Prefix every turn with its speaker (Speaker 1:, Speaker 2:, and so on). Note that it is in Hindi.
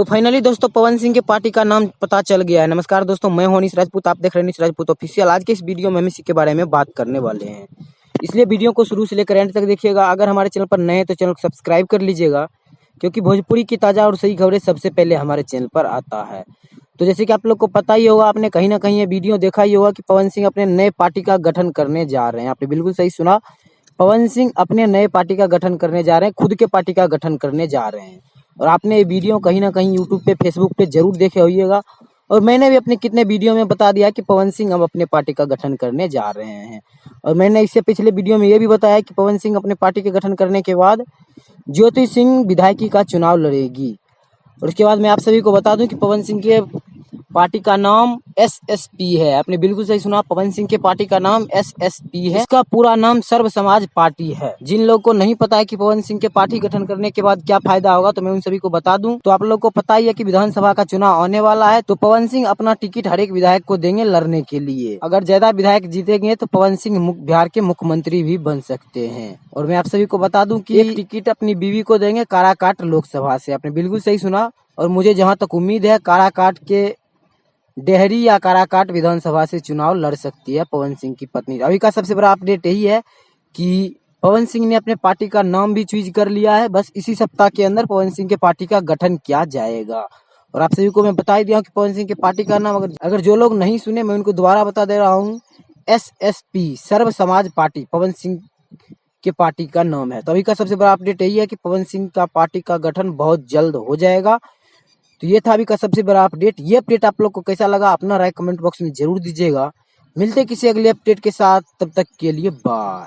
Speaker 1: तो फाइनली दोस्तों पवन सिंह के पार्टी का नाम पता चल गया है। नमस्कार दोस्तों, मैं हूं अनीश राजपूत, आप देख रहे हैं अनीश राजपूत ऑफिशियल। आज के इस वीडियो में हम इसी के बारे में बात करने वाले हैं, इसलिए वीडियो को शुरू से लेकर एंड तक देखिएगा। अगर हमारे चैनल पर नए हैं तो चैनल को सब्सक्राइब कर लीजिएगा, क्योंकि भोजपुरी की ताज़ा और सही खबरें सबसे पहले हमारे चैनल पर आता है। तो जैसे कि आप लोग को पता ही होगा, आपने कहीं ना कहीं ये वीडियो देखा ही होगा कि पवन सिंह अपने नए पार्टी का गठन करने जा रहे हैं। आपने बिल्कुल सही सुना, पवन सिंह अपने नए पार्टी का गठन करने जा रहे हैं, खुद के पार्टी का गठन करने जा रहे हैं। और आपने ये वीडियो कहीं ना कहीं यूट्यूब पे, फेसबुक पे जरूर देखे होइएगा, और मैंने भी अपने कितने वीडियो में बता दिया कि पवन सिंह अब अपने पार्टी का गठन करने जा रहे हैं। और मैंने इससे पिछले वीडियो में ये भी बताया कि पवन सिंह अपने पार्टी के गठन करने के बाद ज्योति सिंह विधायकी का चुनाव लड़ेगी। और उसके बाद मैं आप सभी को बता दूं कि पवन सिंह के पार्टी का नाम एसएसपी है। आपने बिल्कुल सही सुना, पवन सिंह के पार्टी का नाम एसएसपी है। इसका पूरा नाम सर्व समाज पार्टी है। जिन लोगों को नहीं पता है कि पवन सिंह के पार्टी गठन करने के बाद क्या फायदा होगा, तो मैं उन सभी को बता दूं। तो आप लोग को पता ही है कि विधानसभा का चुनाव आने वाला है, तो पवन सिंह अपना टिकट हर एक विधायक को देंगे लड़ने के लिए। अगर ज्यादा विधायक जीतेंगे तो पवन सिंह बिहार के मुख्यमंत्री भी बन सकते हैं। और मैं आप सभी को बता दूं कि एक टिकट अपनी बीवी को देंगे काराकाट लोकसभा से। आपने बिल्कुल सही सुना, और मुझे जहां तक उम्मीद है, काराकाट के डेहरी या काराकाट विधानसभा से चुनाव लड़ सकती है पवन सिंह की पत्नी। अभी का सबसे बड़ा अपडेट यही है कि पवन सिंह ने अपने पार्टी का नाम भी चूज कर लिया है। बस इसी सप्ताह के अंदर पवन सिंह के पार्टी का गठन किया जाएगा। और आप सभी को मैं बता ही दिया कि पवन सिंह के पार्टी का नाम, अगर जो लोग नहीं सुने, मैं उनको दोबारा बता दे रहा हूँ। एसएसपी, सर्व समाज पार्टी, पवन सिंह के पार्टी का नाम है। तो अभी का सबसे बड़ा अपडेट यही है कि पवन सिंह का पार्टी का गठन बहुत जल्द हो जाएगा। तो ये था अभी का सबसे बड़ा अपडेट। ये अपडेट आप लोग को कैसा लगा, अपना राय कमेंट बॉक्स में जरूर दीजिएगा। मिलते किसी अगले अपडेट के साथ, तब तक के लिए बाय।